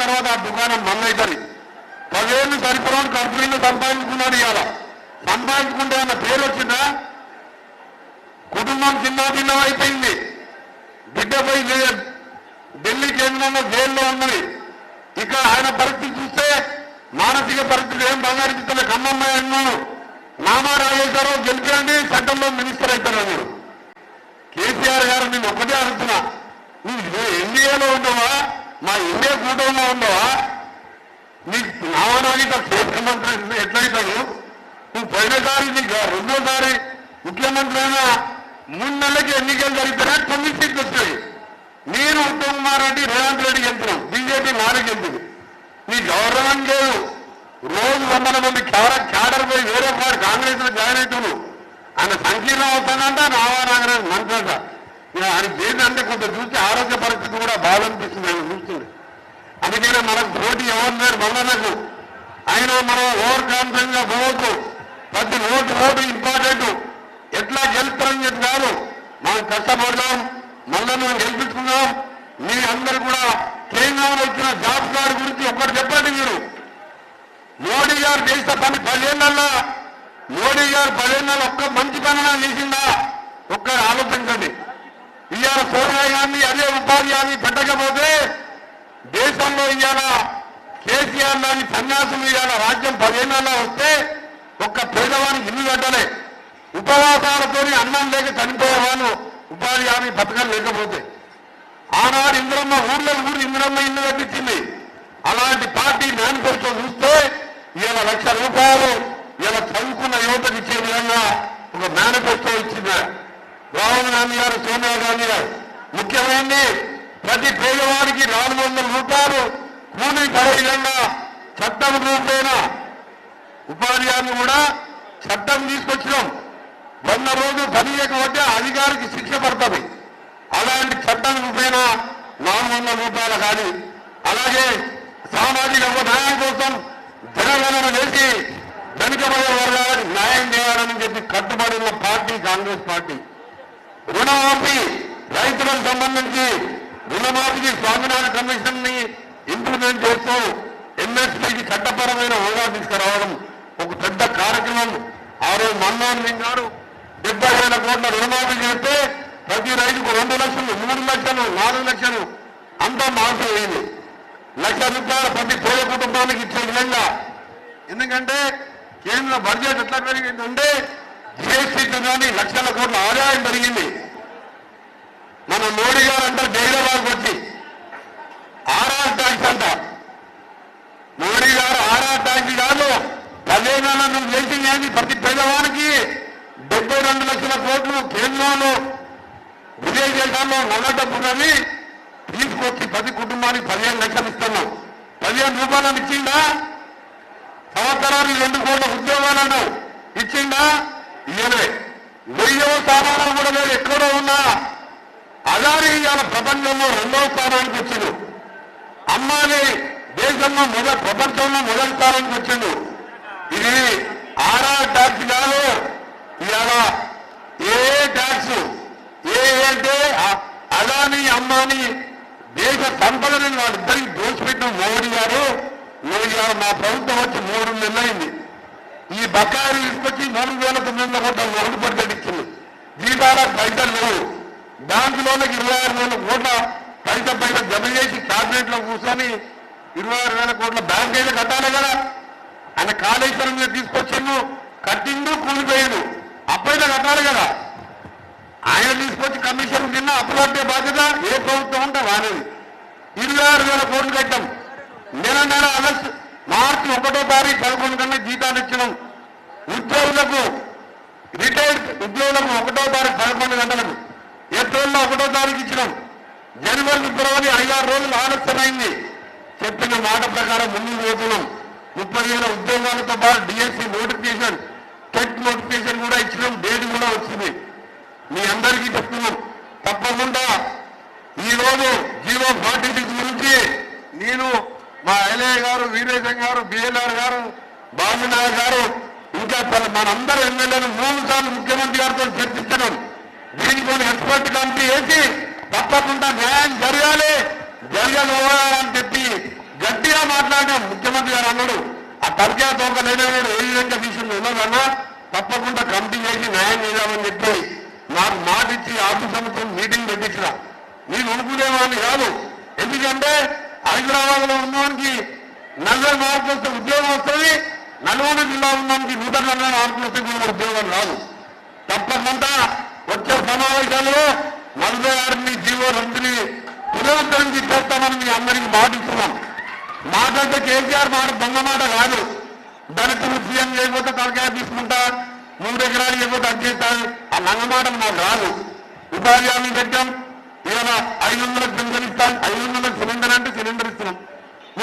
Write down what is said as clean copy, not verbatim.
తర్వాత ఆ దుకాణం మన్నైతుంది. 10 ఏళ్ళు సరిపోవడం కంపెనీలు సంపాదించుకున్నాడు. ఇవాళ సంపాదించుకుంటే అన్న పేరు వచ్చిందా? కుటుంబం చిన్న అయిపోయింది. బిడ్డపై ఢిల్లీ కేంద్రంలో జైల్లో ఉన్నది. ఇక ఆయన పరిస్థితి చూస్తే మానసిక పరిస్థితి ఏం బంగారు ఖమ్మమ్మ అన్నాను. నామా రాజేశ్వరరావు గెలిపండి, చట్టంలో మినిస్టర్ అవుతారు మీరు. కేసీఆర్ గారు నేను ఒక్కటే అడుగుతున్నా, నువ్వు ఎన్డీఏలో ఉండవా, మా ఇండియా కూటమిలో ఉండవా? నీకు నామనాగిత కేంద్ర మంత్రి ఎట్లయితాడు? నువ్వు పోయినసారి నీకు రెండోసారి ముఖ్యమంత్రి అయినా 3 నెలలకి ఎన్నికలు జరిగితేనే 9 సీట్లు వచ్చాయి. నేను ఉత్తమ్ కుమార్ రెడ్డి, రేవంత్ రెడ్డి గెలుతున్నాం, బీజేపీ 4 గెలుతుంది. నీ గౌరవం లేదు. రోజు 100 మంది క్యాడర్ పోయి వేరే వాడు కాంగ్రెస్ లో జాయిన్ అవుతాను. ఆయన సంకీర్ణం అవుతానంట, నారాయణ మంత్రి అంట. ఆయన ఏంటంటే కొంత చూస్తే ఆరోగ్య పరిస్థితి కూడా బాధనిపిస్తుంది. ఆయన చూస్తుంది. అందుకనే మనకు పోటీ ఎవరు లేరు మల్లనకు. ఆయన మనం ఓవర్ కాన్ఫిడెంట్ గా పోవద్దు. ప్రతి ఓటు ఇంపార్టెంట్. ఎట్లా గెలుస్తారని చెప్పి కాదు, మనం కష్టపడదాం, మళ్ళీ గెలిపించుకుందాం. మీ అందరూ కూడా కేంద్రంలో ఇచ్చిన జాబ్ కార్డు గురించి ఒక్కటి చెప్పండి. మీరు మోడీ గారు చేసిన పని 10 ఏళ్ళల్లో, మోడీ గారు 10 ఏళ్ళలో ఒక్క మంచి పని చేసిందా? ఒక్కరు ఆలోచించండి. ఇవాళ సోనియా గాంధీ అదే ఉపాధి హామీ పెట్టకపోతే దేశంలో ఇవాళ కేసీఆర్ లాంటి సన్యాసులు ఇవాళ రాజ్యం 10 ఏళ్ళలో వస్తే ఒక్క పేదవానికి ఇల్లు కట్టలే. ఉపవాసాలతో అన్నం లేక చనిపోయే వాళ్ళు ఉపాధి హామీ పథకాలు లేకపోతే. ఆనాడు ఇంద్రమ్మ ఊరు ఇంద్రమ్మ ఇల్లు కట్టించింది. అలాంటి పార్టీ మేనిఫెస్టో చూస్తే ఇవాళ 1 లక్ష రూపాయలు ఇలా చదువుకున్న యువతకు ఇచ్చే విధంగా ఒక మేనిఫెస్టో ఇచ్చింది రాహుల్ గాంధీ గారు, సోనియా గాంధీ గారు. ముఖ్యమైనది ప్రతి పేదవాడికి 400 రూపాయలు కూలీ పడే విధంగా చట్టం రూపేణ ఉపాధి హామీ కూడా చట్టం తీసుకొచ్చినాం. 100 రోజులు పని చేయకపోతే అధికారికి శిక్ష పడుతుంది. అలాంటి చట్టం రూపేణ 400 రూపాయలు కానీ, అలాగే సామాజిక న్యాయం కోసం జనగణన చేసి వెనుకబడే వర్గాలకు న్యాయం చేయాలని చెప్పి కట్టుబడిన పార్టీ కాంగ్రెస్ పార్టీ. రుణమాఫీ రైతులకు సంబంధించి రుణమాఫీకి స్వామినాథన్ కమిషన్ ని ఇంప్లిమెంట్ చేస్తూ ఎంఎస్పీకి చట్టపరమైన హోదా తీసుకురావడం ఒక పెద్ద కార్యక్రమం. ఆ రోజు మన్మోహన్ సింగ్ గారు 70,000 కోట్ల రుణమాఫీ చేస్తే ప్రతి రైతుకు 2 లక్షలు, 3 లక్షలు, 4 లక్షలు అంతా మాఫీ అయింది. 1 లక్ష రూపాయలు ప్రతి పేద కుటుంబానికి ఇచ్చే విధంగా. ఎందుకంటే కేంద్ర బడ్జెట్ ఎట్లా పెరిగిందంటే జిఎస్టీతో కానీ లక్షల కోట్ల ఆదాయం పెరిగింది. మన మోడీ గారు అంటారు హైదరాబాద్కి వచ్చి ఆర్ఆర్ ట్యాక్స్ అంట. మోడీ గారు ఆర్ఆర్ ట్యాక్స్ కాదు, 10 ఏళ్ళ నువ్వు చేసింది ప్రతి పేదవానికి 72 లక్షల కోట్లు కేంద్రంలో విదేశాల్లో నల్ల డబ్బు కానీ తీసుకొచ్చి ప్రతి కుటుంబానికి 15 లక్షలు ఇస్తున్నాం. 15 రూపాయలను ఇచ్చిందా? సంవత్సరానికి 2 కోట్ల ఉద్యోగాలను ఇచ్చిందా? ఇయనే 1000వ స్థానాలు కూడా లేదు. ఎక్కడో ఉన్నా అదాని ఇవాళ ప్రపంచంలో 2వ స్థానానికి వచ్చిండు. అమ్మాని దేశంలో ప్రపంచంలో మొదటి స్థానానికి వచ్చిండు. ఇది ఆర్ఆర్ ట్యాక్స్ కాదు. ఇవాళ ఏ ట్యాక్స్ అంటే అదాని అమ్మాని దేశ సంపదని వాళ్ళిద్దరికి దోచిపెట్టిన మోడీ గారు మా ప్రభుత్వం వచ్చి 3 నెలలైంది. ఈ బకాయిలు తీసుకొచ్చి 3,900 కోట్ల నగదు బడ్జెట్ ఇచ్చింది. జీతాలకు పైసలు లేవు. బ్యాంకులోకి 26,000 కోట్ల పైసలు జమ చేసి క్యాబినెట్ లో కూర్చొని 26,000 కోట్ల బ్యాంక్ అయితే కట్టాలి కదా. ఆయన కాళేశ్వరం మీద తీసుకొచ్చిండు, కట్టిండు, కూలిపోయిండు, అప్పైనా కట్టాలి కదా. ఆయన తీసుకొచ్చి కమిషన్ కింద అప్పులు కట్టే బాధ్యత ఏ ప్రభుత్వం ఉంటే వానేది. 26,000 కోట్లు కట్టాం. నెల ఆగస్టు మార్చి 1వ తారీఖు 11 కన్నా జీతాలు ఇచ్చినాం. ఉద్యోగులకు రిటైర్డ్ ఉద్యోగులకు 1వ తారీఖు 11 గంటలకు, ఏప్రిల్లో 1వ తారీఖు ఇచ్చినాం. జనవరి, ఫిబ్రవరి 5-6 రోజులు ఆలస్యమైంది. చెప్పిన మాట ప్రకారం ముందుకు పోతున్నాం. 30,000 ఉద్యోగాలతో పాటు డిఎస్సీ నోటిఫికేషన్, టెట్ నోటిఫికేషన్ కూడా ఇచ్చినాం. డేట్ కూడా వచ్చింది. మీ అందరికీ చెప్తున్నాం, తప్పకుండా ఈరోజు జీవో 46 గురించి నేను మా ఎల్ఏ గారు, వీరేశం గారు, బిఎల్ఆర్ గారు, బాబునాయక్ గారు, ఇంకా మనందరూ ఎమ్మెల్యేలు 3 సార్లు ముఖ్యమంత్రి గారితో చర్చించడం. దీనికి ఎక్స్పర్ట్ కమిటీ వేసి తప్పకుండా న్యాయం జరగాలి, జరగని చెప్పి గట్టి మాట్లాడాం. ముఖ్యమంత్రి గారు అన్నాడు ఆ తలకాయ తోక లేనివాడు ఏ విధంగా తీసుకుని ఉన్నదన్నా తప్పకుండా కమిటీ చేసి న్యాయం చేద్దామని చెప్పి నాకు మాట ఇచ్చి ఆర్థిక సంవత్సరం మీటింగ్ పెట్టించిన. నేను అనుకునేవాడిని కాదు. ఎందుకంటే హైదరాబాద్ లో ఉన్నవానికి 40 మార్కులు వస్తే ఉద్యోగం వస్తుంది, నల్గొండ జిల్లా ఉన్నవానికి 140 మార్కులు వస్తే కూడా ఉద్యోగం రాదు. తప్పకుండా వచ్చే సమావేశాల్లో 46 జీవోలందరినీ పునరుద్ధరించి చేస్తామని మీ అందరికీ మాటిస్తున్నాం. మాట అంటే కేసీఆర్ మాట దొంగ మాట కాదు. దళితులు సీఎం చేయకపోతే తలకాయ తీసుకుంటా, 3 ఎకరాలు చేయకపోతే అది చేస్తాను ఆ లంగ మాట మాకు రాదు. ఉపాధి హామీ పెట్టాం, ఇవాళ 500 పెన్షన్ ఇస్తాం, 500 సిలిండర్ అంటే సిలిండర్ ఇస్తున్నాం.